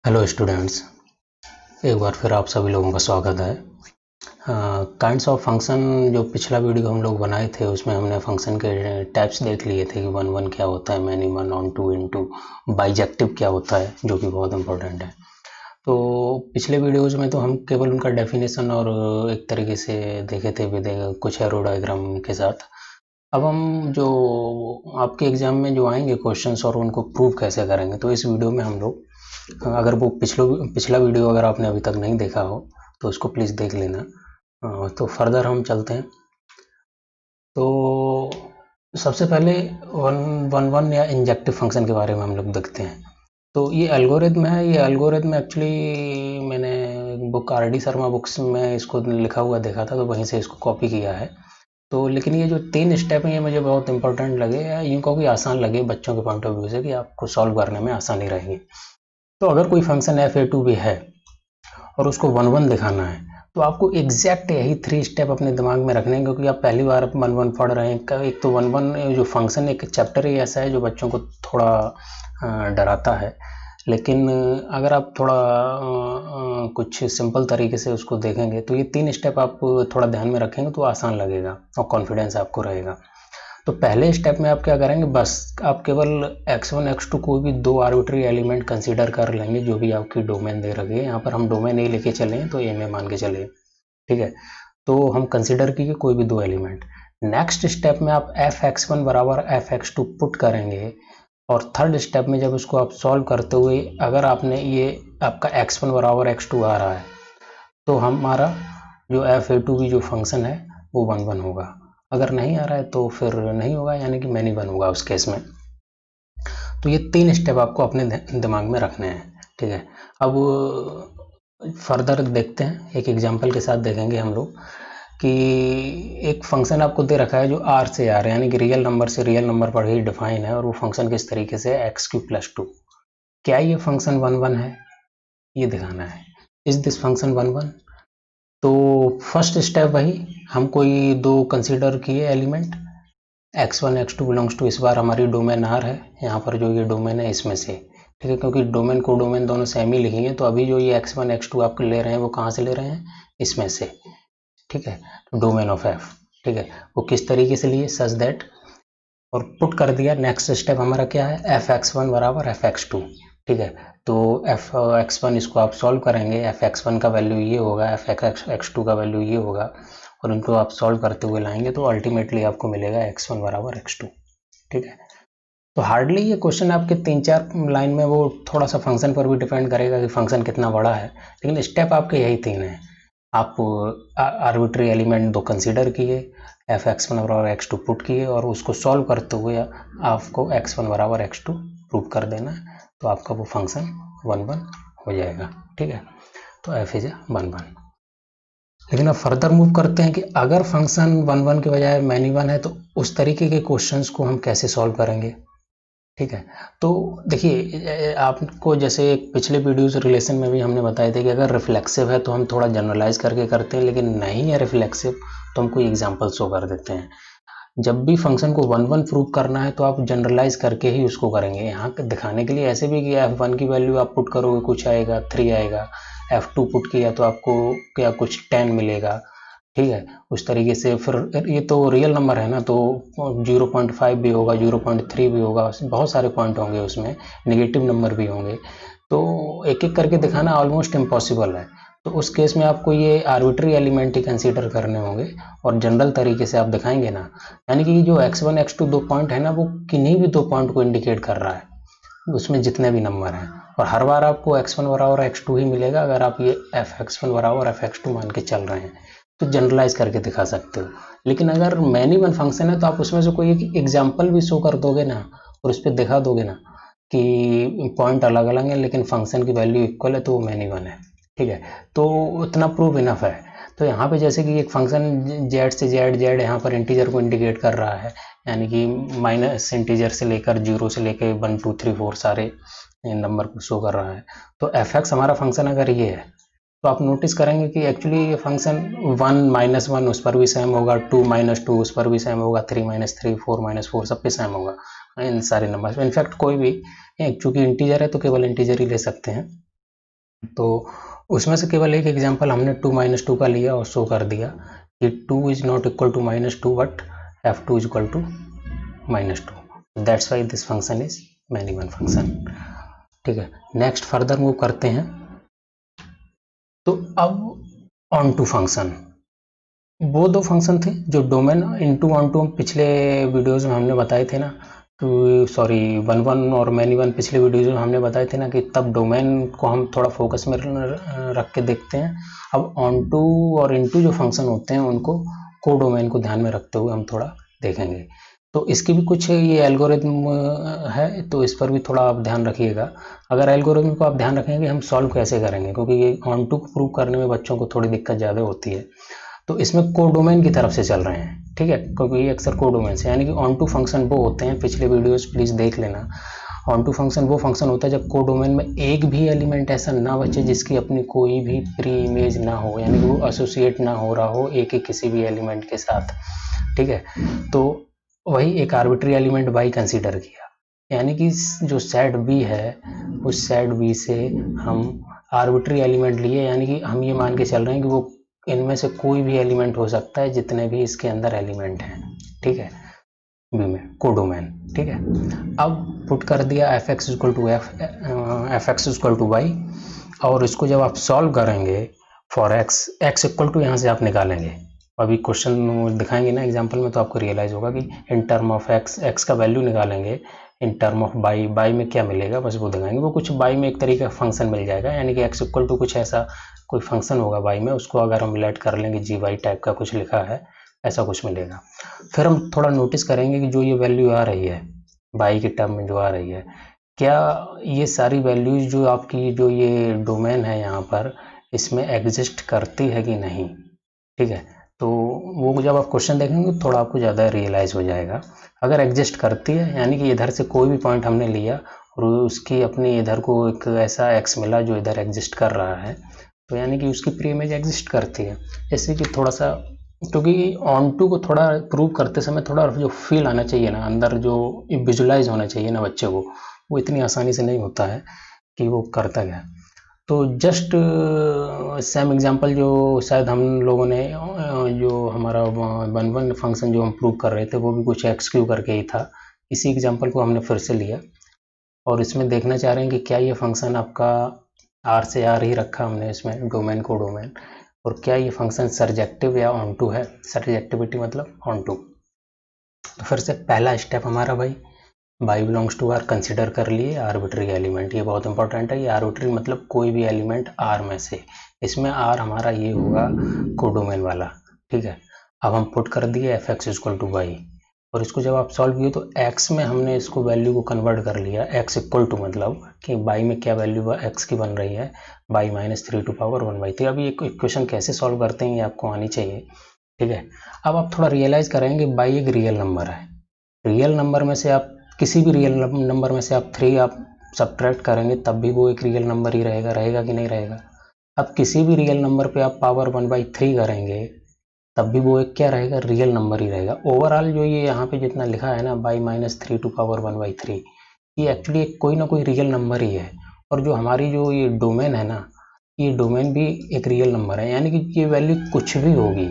Hello students, एक बार फिर आप सभी लोगों का स्वागत है। काइंड्स ऑफ फंक्शन जो पिछला वीडियो हम लोग बनाए थे उसमें हमने फंक्शन के टाइप्स देख लिए थे कि वन वन क्या होता है, many one, onto, into, bijective क्या होता है, जो कि बहुत इंपॉर्टेंट है। तो पिछले वीडियोज़ में तो हम केवल उनका डेफिनेशन और एक तरीके से देखे थे कुछ एरो डायग्राम के साथ। अब हम जो आपके एग्ज़ाम में जो आएंगे क्वेश्चंस और उनको प्रूव कैसे करेंगे, तो इस वीडियो में हम लोग अगर वो पिछला वीडियो अगर आपने अभी तक नहीं देखा हो तो उसको प्लीज़ देख लेना। तो फर्दर हम चलते हैं। तो सबसे पहले वन वन वन या इंजेक्टिव फंक्शन के बारे में हम लोग देखते हैं। तो ये एल्गोरिथम है, ये एल्गोरिथम एक्चुअली मैंने book R D Sharma books में इसको लिखा हुआ देखा था, तो वहीं से इसको कॉपी किया है। तो लेकिन ये जो 3 स्टेप हैं ये मुझे बहुत इंपॉर्टेंट लगे, यूँ कहो कि आसान लगे बच्चों के पॉइंट ऑफ व्यू से, कि आपको सॉल्व करने में आसानी रहेगी। तो अगर कोई फंक्शन एफ ए टू भी है और उसको वन वन दिखाना है, तो आपको एग्जैक्ट यही 3 स्टेप अपने दिमाग में रखने हैं, क्योंकि आप पहली बार वन वन पढ़ रहे हैं। एक तो वन वन जो फंक्शन एक चैप्टर ही ऐसा है जो बच्चों को थोड़ा डराता है, लेकिन अगर आप थोड़ा कुछ सिंपल तरीके से उसको देखेंगे तो ये 3 स्टेप आप थोड़ा ध्यान में रखेंगे तो आसान लगेगा और कॉन्फिडेंस आपको रहेगा। तो पहले स्टेप में आप क्या करेंगे, बस आप केवल x1 x2 कोई भी 2 आर्बिट्री एलिमेंट कंसीडर कर लेंगे जो भी आपकी डोमेन दे रखी है। यहाँ पर हम डोमेन नहीं लेके चले तो ए में मान के चले, ठीक है। तो हम कंसीडर किए कोई भी 2 एलिमेंट। नेक्स्ट स्टेप में आप f(x1) बराबर f(x2) पुट करेंगे, और थर्ड स्टेप में जब उसको आप सॉल्व करते हुए अगर आपने ये आपका x1 बराबर x2 आ रहा है तो हमारा जो f(a2) भी जो फंक्शन है वो वन वन होगा। अगर नहीं आ रहा है तो फिर नहीं होगा, यानी कि मैनी वन होगा उस केस में। तो ये 3 स्टेप आपको अपने दिमाग में रखने हैं, ठीक है। अब फर्दर देखते हैं, एक एग्जांपल के साथ देखेंगे हम लोग कि एक फंक्शन आपको दे रखा है जो आर से आर यानी कि रियल नंबर से रियल नंबर पर ही डिफाइन है, और वो फंक्शन किस तरीके से x3+2। क्या ये फंक्शन वन वन है, ये दिखाना है। Is this function one one? तो फर्स्ट स्टेप वही, हम कोई 2 कंसीडर किए element x1 x2 belongs to, इस बार हमारी डोमेन आर है, यहाँ पर जो ये डोमेन है इसमें से, ठीक है। क्योंकि डोमेन को डोमेन दोनों सेम ही लिखेंगे, तो अभी जो ये x1 x2 आप ले रहे हैं वो कहाँ से ले रहे हैं, इसमें से, ठीक है। डोमेन ऑफ f, ठीक है। वो किस तरीके से लिए, सच दैट, और पुट कर दिया। नेक्स्ट स्टेप हमारा क्या है, f(x1) बराबर f(x2), ठीक है। तो f(x1) इसको आप सॉल्व करेंगे, f(x1) का वैल्यू ये होगा, f(x2) का वैल्यू ये होगा, और इनको आप सॉल्व करते हुए लाएंगे तो अल्टीमेटली आपको मिलेगा x1 बराबर x2, ठीक है। तो हार्डली ये क्वेश्चन आपके 3-4 लाइन में, वो थोड़ा सा फंक्शन पर भी डिपेंड करेगा कि फंक्शन कितना बड़ा है, लेकिन स्टेप आपके यही 3 हैं। आप आर्बिट्री एलिमेंट 2 कंसीडर किए, f(x1) बराबर x2 पुट किए, और उसको सॉल्व करते हुए आपको x1 बराबर x2 प्रूव कर देना है, तो आपका वो फंक्शन वन वन हो जाएगा, ठीक है। तो f इज वन वन। लेकिन अब फर्दर मूव करते हैं कि अगर फंक्शन वन वन के बजाय मैनी वन है तो उस तरीके के क्वेश्चंस को हम कैसे सॉल्व करेंगे, ठीक है। तो देखिए, आपको जैसे पिछले वीडियोस रिलेशन में भी हमने बताए थे कि अगर रिफ्लेक्सिव है तो हम थोड़ा जनरलाइज करके करते हैं, लेकिन नहीं है रिफ्लेक्सिव तो हम कोई एग्जांपल शो कर देते हैं। जब भी फंक्शन को वन वन प्रूव करना है तो आप जनरलाइज करके ही उसको करेंगे। यहाँ दिखाने के लिए ऐसे भी कि f1 की वैल्यू आप पुट करोगे कुछ आएगा 3 आएगा, f2 पुट किया तो आपको क्या कुछ 10 मिलेगा, ठीक है। उस तरीके से फिर ये तो रियल नंबर है ना, तो 0.5 भी होगा, 0.3 भी होगा, बहुत सारे पॉइंट होंगे उसमें, नेगेटिव नंबर भी होंगे। तो एक एक करके दिखाना ऑलमोस्ट इम्पॉसिबल है। तो उस केस में आपको ये आर्बिट्री एलिमेंट ही कंसीडर करने होंगे, और जनरल तरीके से आप दिखाएंगे ना, यानी कि जो x1 x2 2 पॉइंट है ना, वो किन्हीं भी 2 पॉइंट को इंडिकेट कर रहा है उसमें जितने भी नंबर हैं, और हर बार आपको x1 बराबर x2 ही मिलेगा अगर आप ये f(x1) बराबर f(x2) मान के चल रहे हैं, तो जनरलाइज करके दिखा सकते हो। लेकिन अगर मैनी वन फंक्शन है तो आप उसमें से कोई एक एग्जाम्पल भी शो कर दोगे ना, और उस पर दिखा दोगे ना कि पॉइंट अलग अलग है लेकिन फंक्शन की वैल्यू इक्वल है, तो वो मैनी वन है, ठीक है। तो उतना प्रूफ इनफ है। तो यहाँ पे जैसे कि एक फंक्शन जेड से जेड, जेड यहाँ पर इंटीजर को इंडिकेट कर रहा है, यानी कि माइनस इंटीजर से लेकर 0 से लेकर 1 2 3 4 सारे नंबर को शो कर रहा है। तो f(x) हमारा फंक्शन अगर ये है तो आप नोटिस करेंगे कि एक्चुअली ये फंक्शन 1 -1 उस पर भी सेम होगा, 2 -2 उस पर भी सेम होगा, 3 -3 4 -4 सब पे सेम होगा, इन सारे नंबर। इनफैक्ट कोई भी चूंकि इंटीजर है तो केवल इंटीजर ही ले सकते हैं, तो उसमें से केवल एक एग्जांपल हमने 2 माइनस टू का लिया और शो कर दिया कि 2 is not equal to -2 but f2 is equal to -2। That's why this function is many one function. ठीक है, नेक्स्ट फर्दर मूव करते हैं। तो अब ऑन टू फंक्शन, वो दो फंक्शन थे जो डोमेन इनटू ऑन टू पिछले वीडियोज़ में हमने बताए थे ना, कि सॉरी वन वन और मैनी वन पिछले वीडियोज़ में हमने बताए थे ना कि तब डोमेन को हम थोड़ा फोकस में रख के देखते हैं। अब ऑन टू और इनटू जो फंक्शन होते हैं उनको को डोमेन को ध्यान में रखते हुए हम थोड़ा देखेंगे। तो इसकी भी कुछ ये एल्गोरिथम है, तो इस पर भी थोड़ा आप ध्यान रखिएगा। अगर एल्गोरिथम को आप ध्यान रखेंगे हम सॉल्व कैसे करेंगे, क्योंकि ये ऑन टू को प्रूव करने में बच्चों को थोड़ी दिक्कत ज़्यादा होती है। तो इसमें कोडोमेन की तरफ से चल रहे हैं, ठीक है, क्योंकि ये अक्सर कोडोमेन से, यानी कि ऑन टू फंक्शन वो होते हैं, पिछले वीडियोस प्लीज़ देख लेना। ऑन टू फंक्शन वो फंक्शन होता है जब कोडोमेन में एक भी एलिमेंट ऐसा ना बचे जिसकी अपनी कोई भी प्री इमेज ना हो, यानी कि वो एसोसिएट ना हो रहा हो एक एक किसी भी एलिमेंट के साथ। ठीक है, तो वही एक आर्बिट्री एलिमेंट बाई कंसीडर किया, यानी कि जो सेट बी है उस सेट बी से हम आर्बिट्री एलिमेंट लिए, यानी कि हम ये मान के चल रहे हैं कि वो इनमें से कोई भी एलिमेंट हो सकता है जितने भी इसके अंदर एलिमेंट हैं। ठीक है, बी में कोडोमेन। ठीक है, अब पुट कर दिया f x equal to f x equal to y, और इसको जब आप सॉल्व करेंगे for x, x equal to यहाँ से आप निकालेंगे। अभी क्वेश्चन दिखाएंगे ना एग्जांपल में, तो आपको रियलाइज होगा कि in term of x, x का वैल्यू निकालेंगे, in term of by, by में क्या मिलेगा बस वो दिखाएंगे। वो कुछ बाई में एक तरीके का फंक्शन मिल जाएगा, यानी कि एक्स इक्वल टू कुछ ऐसा कोई फंक्शन होगा बाई में, उसको अगर हम लेट कर लेंगे जी वाई टाइप का कुछ लिखा है, ऐसा कुछ मिलेगा। फिर हम थोड़ा नोटिस करेंगे कि जो ये वैल्यू आ रही है बाई के टर्म में जो आ रही है, क्या ये सारी वैल्यूज जो आपकी जो ये डोमेन है यहाँ पर इसमें एग्जिस्ट करती है कि नहीं। ठीक है, तो वो जब आप क्वेश्चन देखेंगे थोड़ा आपको ज़्यादा रियलाइज़ हो जाएगा। अगर एग्जिस्ट करती है, यानी कि इधर से कोई भी पॉइंट हमने लिया और उसकी अपनी इधर को एक ऐसा एक्स मिला जो इधर एग्जिस्ट कर रहा है, तो यानी कि उसकी प्री इमेज एग्जिस्ट करती है। जैसे कि थोड़ा सा, क्योंकि ऑन टू को थोड़ा प्रूव करते समय थोड़ा जो फील आना चाहिए ना, अंदर जो विजुलाइज होना चाहिए ना बच्चे को, वो इतनी आसानी से नहीं होता है कि वो करता क्या। तो जस्ट सेम एग्जांपल जो शायद हम लोगों ने जो हमारा वन वन फंक्शन जो हम प्रूव कर रहे थे वो भी कुछ एक्स क्यू करके ही था, इसी एग्जांपल को हमने फिर से लिया और इसमें देखना चाह रहे हैं कि क्या ये फंक्शन आपका आर से आर ही रखा हमने इसमें डोमेन को डोमेन, और क्या ये फंक्शन सरजेक्टिव या ऑन टू है, सरजेक्टिविटी मतलब ऑन टू। तो फिर से पहला स्टेप हमारा भाई y belongs to R consider कर लिए आर्बिट्री एलिमेंट, ये बहुत इंपॉर्टेंट है। ये आर्बिट्री मतलब कोई भी एलिमेंट आर में से, इसमें आर हमारा ये होगा कोडोमेन वाला। ठीक है, अब हम पुट कर दिए f x equal to y, और इसको जब आप सॉल्व किए तो एक्स में हमने इसको वैल्यू को कन्वर्ट कर लिया, एक्स इक्वल टू मतलब कि बाई में क्या वैल्यू एक्स की बन रही है, बाई -3 टू पावर 1/3। अब ये इक्वेशन कैसे सॉल्व करते हैं ये आपको आनी चाहिए। ठीक है, अब आप थोड़ा रियलाइज करेंगे बाई एक रियल नंबर है, रियल नंबर में से आप किसी भी रियल नंबर में से आप 3 आप सब्ट्रैक्ट करेंगे तब भी वो एक रियल नंबर ही रहेगा, रहेगा कि नहीं रहेगा। अब किसी भी रियल नंबर पे आप पावर 1/3 करेंगे तब भी वो एक क्या रहेगा, रियल नंबर ही रहेगा। ओवरऑल जो ये यहाँ पे जितना लिखा है ना बाई -3 टू पावर 1/3, ये एक्चुअली कोई ना कोई रियल नंबर ही है। और जो हमारी जो ये डोमेन है ना, ये डोमेन भी एक रियल नंबर है, यानी कि ये वैल्यू कुछ भी होगी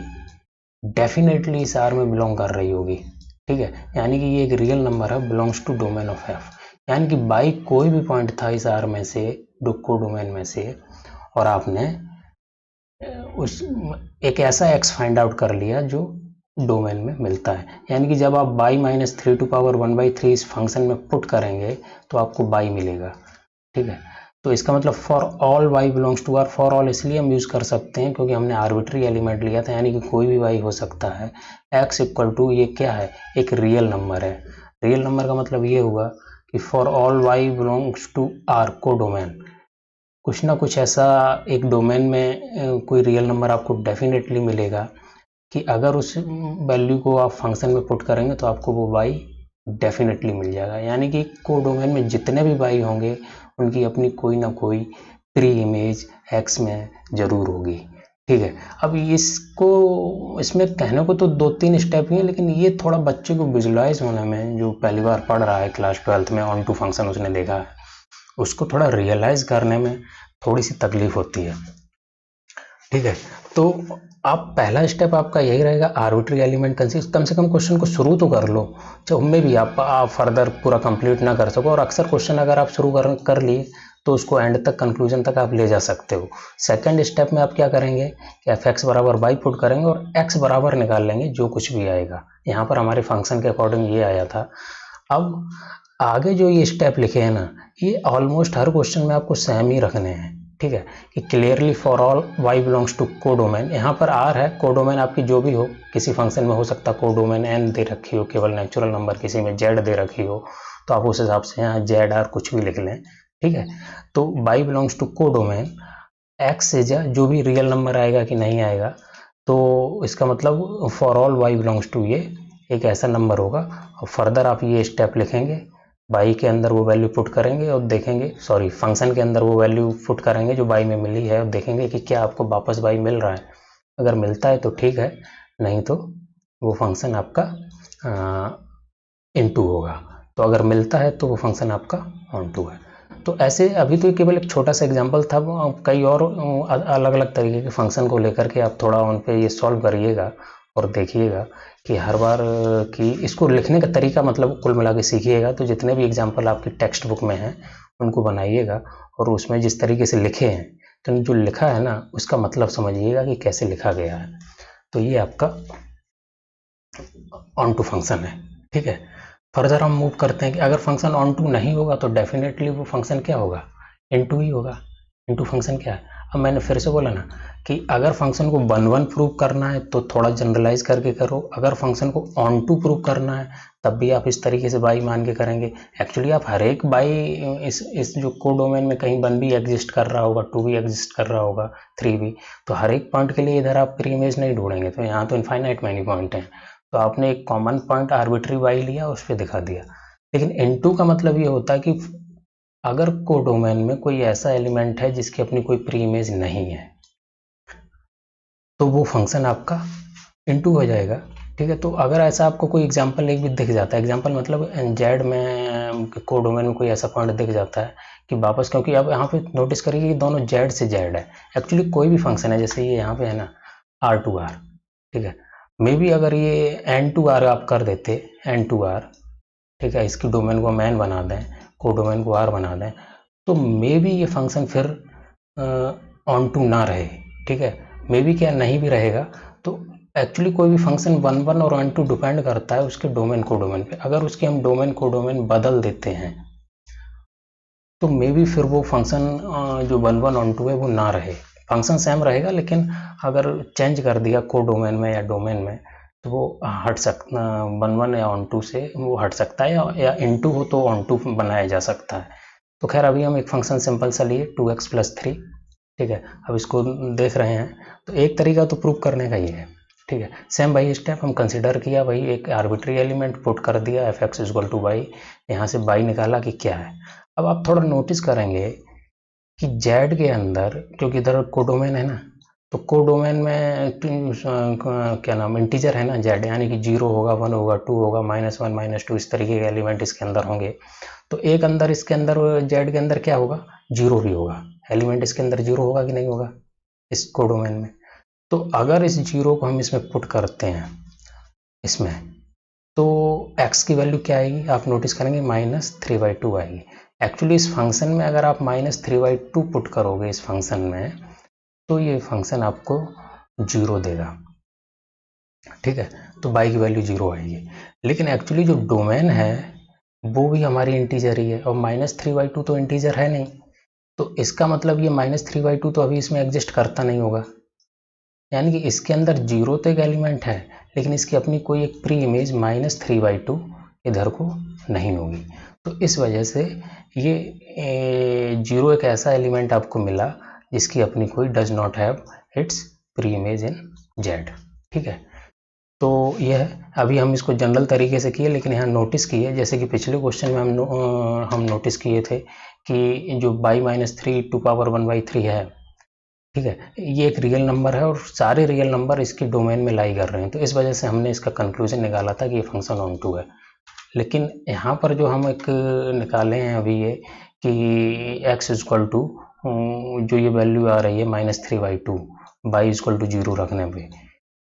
डेफिनेटली इस आर में बिलोंग कर रही होगी। ठीक है, यानी कि ये एक रियल नंबर है, belongs to domain of f, यानी कि बाई कोई भी पॉइंट था इस आर में से को डोमेन में से, और आपने उस एक ऐसा एक्स फाइंड आउट कर लिया जो डोमेन में मिलता है। यानी कि जब आप बाई -3 टू पावर 1/3 इस फंक्शन में पुट करेंगे तो आपको बाई मिलेगा। ठीक है, तो इसका मतलब for all y belongs to R, for all इसलिए हम यूज़ कर सकते हैं क्योंकि हमने आर्बिट्री एलिमेंट लिया था, यानी कि कोई भी वाई हो सकता है। एक्स इक्वल टू ये क्या है, एक रियल नंबर है। रियल नंबर का मतलब ये हुआ कि for all y belongs to R को डोमेन, कुछ ना कुछ ऐसा एक डोमेन में कोई रियल नंबर आपको डेफिनेटली मिलेगा कि अगर उस वैल्यू को आप फंक्शन में पुट करेंगे तो आपको वो वाई डेफिनेटली मिल जाएगा। यानी कि को डोमेन में जितने भी वाई होंगे उनकी अपनी कोई ना कोई प्री इमेज एक्स में ज़रूर होगी। ठीक है, अब इसको इसमें कहने को तो 2-3 स्टेप ही हैं, लेकिन ये थोड़ा बच्चे को विजुलाइज होने में, जो पहली बार पढ़ रहा है क्लास 12th में ऑन टू फंक्शन उसने देखा है, उसको थोड़ा रियलाइज़ करने में थोड़ी सी तकलीफ होती है, ठीक है। तो आप पहला स्टेप आपका यही रहेगा, आर्बिट्री एलिमेंट कंसिस्ट, कम से कम क्वेश्चन को शुरू तो कर लो, चाहे उनमें भी आप फर्दर पूरा कंप्लीट ना कर सको, और अक्सर क्वेश्चन अगर आप शुरू कर लिए तो उसको एंड तक, कंक्लूजन तक आप ले जा सकते हो। सेकंड स्टेप में आप क्या करेंगे कि एफ एक्स बराबर वाई पुट करेंगे और एक्स बराबर निकाल लेंगे जो कुछ भी आएगा। यहाँ पर हमारे फंक्शन के अकॉर्डिंग ये आया था। अब आगे जो ये स्टेप लिखे हैं ना, ये ऑलमोस्ट हर क्वेश्चन में आपको सेम ही रखने हैं, ठीक है। कि clearly for all y belongs to codomain, यहाँ पर आर है, कोडोमेन आपकी जो भी हो, किसी फंक्शन में हो सकता है कोडोमेन एन दे रखी हो, केवल नेचुरल नंबर, किसी में जेड दे रखी हो, तो आप उस हिसाब से यहाँ जेड आर कुछ भी लिख लें, ठीक है। तो y belongs to codomain, x से जो भी रियल नंबर आएगा कि नहीं आएगा, तो इसका मतलब for all y belongs to, ये एक ऐसा नंबर होगा। और फर्दर आप ये स्टेप लिखेंगे, बाई के अंदर वो वैल्यू पुट करेंगे और देखेंगे, सॉरी फंक्शन के अंदर वो वैल्यू पुट करेंगे जो बाई में मिली है, और देखेंगे कि क्या आपको वापस बाई मिल रहा है। अगर मिलता है तो ठीक है, नहीं तो वो फंक्शन आपका इनटू होगा। तो अगर मिलता है तो वो फंक्शन आपका ऑन टू है। तो ऐसे अभी तो केवल एक छोटा सा एग्जांपल था, कई और अलग अलग तरीके के फंक्शन को लेकर के आप थोड़ा उन पे ये सॉल्व करिएगा और देखिएगा कि हर बार कि इसको लिखने का तरीका मतलब कुल मिला के सीखिएगा। तो जितने भी एग्जांपल आपकी टेक्स्ट बुक में हैं उनको बनाइएगा, और उसमें जिस तरीके से लिखे हैं तो जो लिखा है ना उसका मतलब समझिएगा कि कैसे लिखा गया है। तो ये आपका ऑन टू फंक्शन है, ठीक है। फर्दर हम मूव करते हैं कि अगर फंक्शन ऑन टू नहीं होगा तो डेफिनेटली वो फंक्शन क्या होगा, इन टू ही होगा। इन टू फंक्शन क्या है, अब मैंने फिर से बोला ना कि अगर फंक्शन को वन वन प्रूव करना है तो थोड़ा जनरलाइज करके करो, अगर फंक्शन को ऑन टू प्रूव करना है तब भी आप इस तरीके से बाई मान के करेंगे। एक्चुअली आप हर एक बाई इस जो कोडोमेन में कहीं वन भी एग्जिस्ट कर रहा होगा, टू भी एग्जिस्ट कर रहा होगा, थ्री भी, तो हर एक पॉइंट के लिए इधर आप प्री इमेज नहीं ढूंढेंगे, तो यहाँ तो इनफाइनाइट मैनी पॉइंट हैं, तो आपने एक कॉमन पॉइंट आर्बिट्री वाई लिया उस पर दिखा दिया। लेकिन इनटू का मतलब ये होता है कि अगर कोडोमेन में कोई ऐसा एलिमेंट है जिसकी अपनी कोई प्री इमेज नहीं है तो वो फंक्शन आपका इनटू हो जाएगा, ठीक है। तो अगर ऐसा आपको कोई एग्जांपल एक भी दिख जाता है, एग्जांपल मतलब जेड में कोडोमेन में कोई ऐसा पॉइंट दिख जाता है कि वापस, क्योंकि अब यहाँ पे नोटिस करिए कि दोनों जेड से जेड है, एक्चुअली कोई भी फंक्शन है, जैसे ये यहाँ पे है ना आर टू आर, ठीक है, मे बी अगर ये एन टू आर आप कर देते, एन टू आर, ठीक है, इसकी डोमेन को हम एन बना दें, कोडोमेन को आर बना दें, तो मे बी ये फंक्शन फिर ऑन टू ना रहे, ठीक है। मे बी क्या नहीं भी रहेगा, तो एक्चुअली कोई भी फंक्शन वन वन और ऑन टू डिपेंड करता है उसके डोमेन कोडोमेन पे। अगर उसके हम डोमेन कोडोमेन बदल देते हैं तो मे बी फिर वो फंक्शन जो वन वन ऑन टू है वो ना रहे, फंक्शन सेम रहेगा लेकिन अगर चेंज कर दिया कोडोमेन में या डोमेन में तो वो हट सकता, वन वन या ऑन टू से वो हट सकता है, या इन टू हो तो ऑन टू बनाया जा सकता है। तो खैर अभी हम एक फंक्शन सिंपल सा लिए 2x+3, ठीक है, अब इसको देख रहे हैं, तो एक तरीका तो प्रूव करने का ही है, ठीक है। सेम वही स्टेप हम कंसिडर किया, वही एक आर्बिट्री एलिमेंट पुट कर दिया, f x equal to y, यहाँ से वाई निकाला कि क्या है। अब आप थोड़ा नोटिस करेंगे कि जेड के अंदर, क्योंकि इधर कोडोमेन है ना, तो कोडोमेन में क्या नाम इंटीजर है ना जेड, यानी कि 0 होगा, 1 होगा, 2 होगा, -1 -2 इस तरीके के एलिमेंट इसके अंदर होंगे। तो एक अंदर इसके अंदर जेड के अंदर क्या होगा, 0 भी होगा, एलिमेंट इसके अंदर 0 होगा कि नहीं होगा इस कोडोमेन में। तो अगर इस 0 को हम इसमें पुट करते हैं इसमें, तो x की वैल्यू क्या आएगी, आप नोटिस करेंगे -3/2 आएगी। एक्चुअली इस फंक्शन में अगर आप -3/2 पुट करोगे इस फंक्शन में तो ये फंक्शन आपको 0 देगा, ठीक है। तो y की वैल्यू 0 आएगी, लेकिन एक्चुअली जो डोमेन है वो भी हमारी इंटीजर ही है, और -3/2 तो इंटीजर है नहीं, तो इसका मतलब ये -3/2 तो अभी इसमें एग्जिस्ट करता नहीं होगा, यानी कि इसके अंदर 0 तो एक एलिमेंट है लेकिन इसकी अपनी कोई एक प्री इमेज -3/2 इधर को नहीं होगी। तो इस वजह से ये 0 एक ऐसा एलिमेंट आपको मिला जिसकी अपनी कोई does not have it's pre image in Z, ठीक है। तो यह है, अभी हम इसको जनरल तरीके से किए, लेकिन यहाँ नोटिस किए जैसे कि पिछले क्वेश्चन में हम नोटिस किए थे कि जो y-3 2⁻1/3 है, ठीक है, ये एक रियल नंबर है और सारे रियल नंबर इसकी डोमेन में लाई कर रहे हैं, तो इस वजह से हमने इसका कंक्लूजन निकाला था कि ये फंक्शन ऑन टू है। लेकिन यहाँ पर जो हम एक निकाले हैं अभी ये कि x इक्वल टू जो ये वैल्यू आ रही है -3/2 y इक्वल टू 0 रखने पे,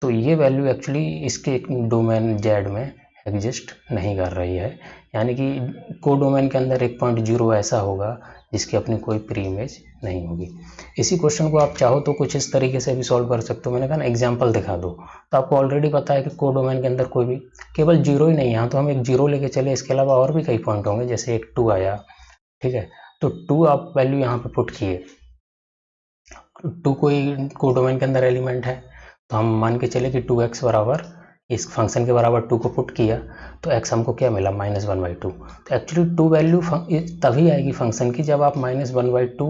तो ये वैल्यू एक्चुअली इसके डोमेन जेड में एग्जिस्ट नहीं कर रही है, यानी कि को डोमेन के अंदर एक पॉइंट 0 ऐसा होगा जिसकी अपनी कोई प्री इमेज नहीं होगी। इसी क्वेश्चन को आप चाहो तो कुछ इस तरीके से भी सॉल्व कर सकते हो। मैंने कहा ना एग्जांपल दिखा दो, तो आपको ऑलरेडी पता है कि को डोमेन के अंदर कोई भी केवल 0 ही नहीं, यहाँ तो हम एक 0 लेके चले, इसके अलावा और भी कई पॉइंट होंगे, जैसे एक 2 आया, ठीक है, तो 2 आप वैल्यू यहाँ पे पुट किए, 2 कोई को डोमेन के अंदर एलिमेंट है, तो हम मान के चले कि 2x बराबर इस फंक्शन के बराबर 2 को पुट किया तो x हमको क्या मिला -1/2। तो एक्चुअली 2 वैल्यू तभी आएगी फंक्शन की जब आप -1/2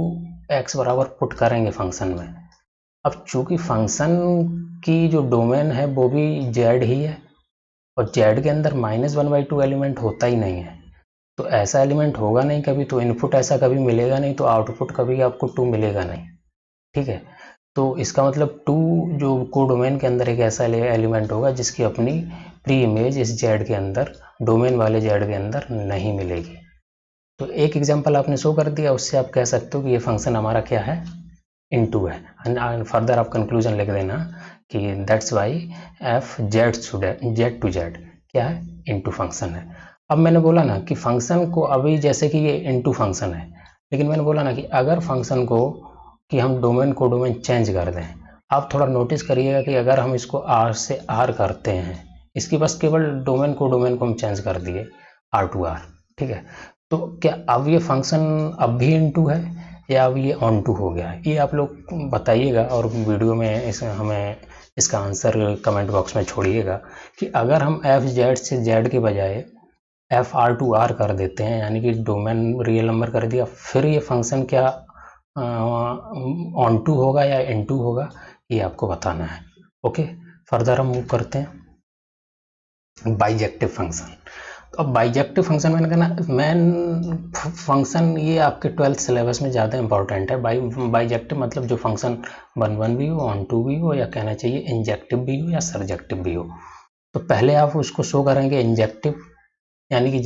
x बराबर पुट करेंगे फंक्शन में। अब चूंकि फंक्शन की जो डोमेन है वो भी z ही है और z के अंदर -1/2 एलिमेंट होता ही नहीं है, तो ऐसा एलिमेंट होगा नहीं कभी, तो इनपुट ऐसा कभी मिलेगा नहीं, तो आउटपुट कभी आपको 2 मिलेगा नहीं, ठीक है। तो इसका मतलब 2 जो को डोमेन के अंदर एक ऐसा एलिमेंट होगा जिसकी अपनी प्री इमेज इस जेड के अंदर, डोमेन वाले जेड के अंदर नहीं मिलेगी। तो एक एग्जांपल आपने शो कर दिया, उससे आप कह सकते हो कि ये फंक्शन हमारा क्या है, इनटू है। एंड फर्दर आप कंक्लूजन लिख देना कि that's why f z to z क्या है, इनटू फंक्शन है। अब मैंने बोला ना कि फंक्शन को अभी जैसे कि ये इनटू फंक्शन है, लेकिन मैंने बोला ना कि अगर फंक्शन को कि हम डोमेन को डोमेन चेंज कर दें, आप थोड़ा नोटिस करिएगा कि अगर हम इसको आर से आर करते हैं, इसकी बस केवल डोमेन को हम चेंज कर दिए आर टू आर, ठीक है, तो क्या अब ये फंक्शन अब भी इनटू है या अब ये ऑन टू हो गया है, ये आप लोग बताइएगा और वीडियो में हमें इसका आंसर कमेंट बॉक्स में छोड़िएगा कि अगर हम एफ जेड से जेड के बजाय एफ आर टू आर कर देते हैं, यानी कि डोमेन रियल नंबर कर दिया, फिर ये फंक्शन क्या ऑन टू होगा या इन टू होगा, ये आपको बताना है। ओके, फर्दर हम मूव करते हैं बाइजेक्टिव फंक्शन। तो अब बाइजेक्टिव फंक्शन मैंने कहा ना, मेन फंक्शन ये आपके 12th सिलेबस में ज़्यादा इंपॉर्टेंट है। बाइजेक्टिव मतलब जो फंक्शन 1 भी हो, ऑन टू भी हो, या कहना चाहिए इंजेक्टिव भी हो या सरजेक्टिव भी हो। तो पहले आप उसको शो करेंगे इंजेक्टिव, यानी कि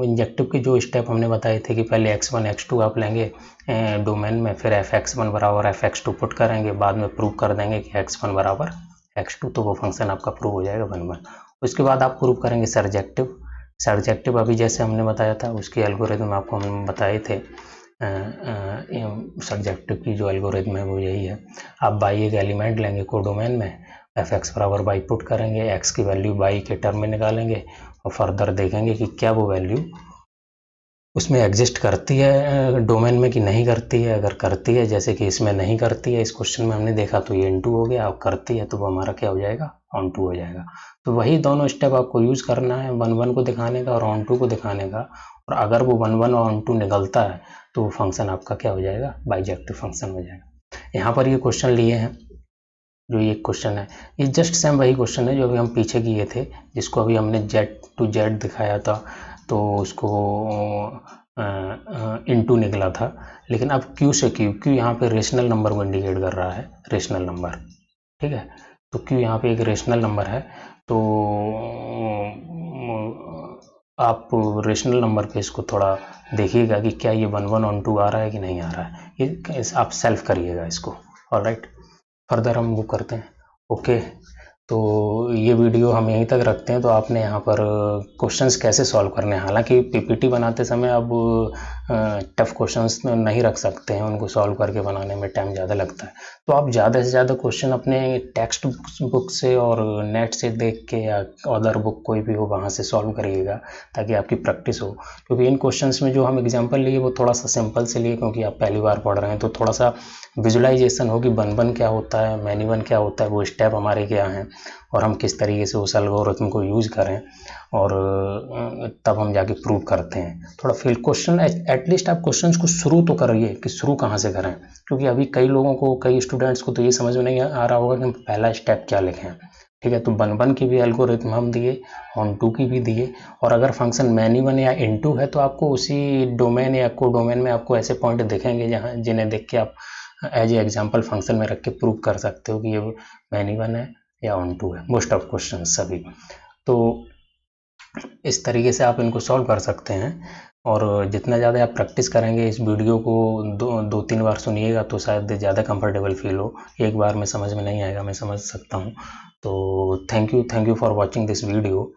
इंजेक्टिव के जो स्टेप हमने बताए थे कि पहले x1 x2 आप लेंगे डोमेन में, फिर fx1 बराबर fx2 पुट करेंगे, बाद में प्रूव कर देंगे कि x1 बराबर x2, तो वो फंक्शन आपका प्रूव हो जाएगा 1 1। उसके बाद आप प्रूव करेंगे सरजेक्टिव अभी जैसे हमने बताया था, उसकी एल्गोरिथम आपको हम बताए थे, सरजेक्टिव की जो एल्गोरिथम है वो यही है। आप बाई एक एलिमेंट लेंगे को डोमेन में, fx बराबर बाई पुट करेंगे, x की वैल्यू बाई के टर्म में निकालेंगे और फर्दर देखेंगे कि क्या वो वैल्यू उसमें एग्जिस्ट करती है डोमेन में कि नहीं करती है। अगर करती है, जैसे कि इसमें नहीं करती है, इस क्वेश्चन में हमने देखा तो ये इनटू हो गया, और करती है तो वो हमारा क्या हो जाएगा, ऑन टू हो जाएगा। तो वही दोनों स्टेप आपको यूज़ करना है, 1 1 को दिखाने का और ऑन टू को दिखाने का, और अगर वो 1 1 और ऑन टू निकलता है तो वो फंक्शन आपका क्या हो जाएगा, बाइजेक्टिव फंक्शन हो जाएगा। यहाँ पर ये क्वेश्चन लिए हैं, जो ये क्वेश्चन है ये जस्ट सेम वही क्वेश्चन है जो अभी हम पीछे किए थे, जिसको अभी हमने जेड टू जेड दिखाया था, तो उसको इनटू निकला था। लेकिन अब क्यू से क्यू यहाँ पे रेशनल नंबर को इंडिकेट कर रहा है, रेशनल नंबर, ठीक है। तो क्यू यहाँ पे एक रेशनल नंबर है, तो आप रेशनल नंबर पे इसको थोड़ा देखिएगा कि क्या ये 1 1 ऑन टू आ रहा है कि नहीं आ रहा है, ये आप सेल्फ करिएगा इसको। ऑलराइट, फर्दर हम वो करते हैं। ओके, तो ये वीडियो हम यहीं तक रखते हैं। तो आपने यहाँ पर क्वेश्चंस कैसे सॉल्व करने हैं, हालांकि पीपीटी बनाते समय अब टफ क्वेश्चंस नहीं रख सकते हैं, उनको सॉल्व करके बनाने में टाइम ज़्यादा लगता है। तो आप ज़्यादा से ज़्यादा क्वेश्चन अपने टेक्स्ट बुक से और नेट से देख के या अदर बुक कोई भी हो वहाँ से सॉल्व करिएगा, ताकि आपकी प्रैक्टिस हो। क्योंकि इन क्वेश्चंस में जो हम एग्जाम्पल लिए वो थोड़ा सा सिंपल से लिए, क्योंकि आप पहली बार पढ़ रहे हैं, तो थोड़ा सा विजुलाइजेशन हो कि 1 1 क्या होता है, मैनी 1 क्या होता है, वो स्टेप हमारे क्या हैं, और हम किस तरीके से उस एल्गोरिथम को यूज़ करें, और तब हम जाके प्रूव करते हैं। थोड़ा फील क्वेश्चन एटलीस्ट आप क्वेश्चंस को शुरू तो करिए कि शुरू कहाँ से करें, क्योंकि अभी कई लोगों को, कई स्टूडेंट्स को तो ये समझ में नहीं आ रहा होगा कि हम पहला स्टेप क्या लिखें, ठीक है। तो 1 1 की भी एल्गोरिथम हम दिए, ऑन टू की भी दिए, और अगर फंक्शन मैनी 1 या इनटू है तो आपको उसी डोमेन या को डोमेन में आपको ऐसे पॉइंट दिखेंगे जहाँ जिन्हें देख के आप एज ए एग्जाम्पल फंक्शन में रख के प्रूव कर सकते हो कि ये मैनी 1 है या ऑन टू है, मोस्ट ऑफ क्वेश्चन सभी। तो इस तरीके से आप इनको सॉल्व कर सकते हैं। और जितना ज़्यादा आप प्रैक्टिस करेंगे इस वीडियो को, दो तीन बार सुनिएगा तो शायद ज़्यादा कंफर्टेबल फील हो। एक बार में समझ में नहीं आएगा, मैं समझ सकता हूँ। तो thank you for watching this video.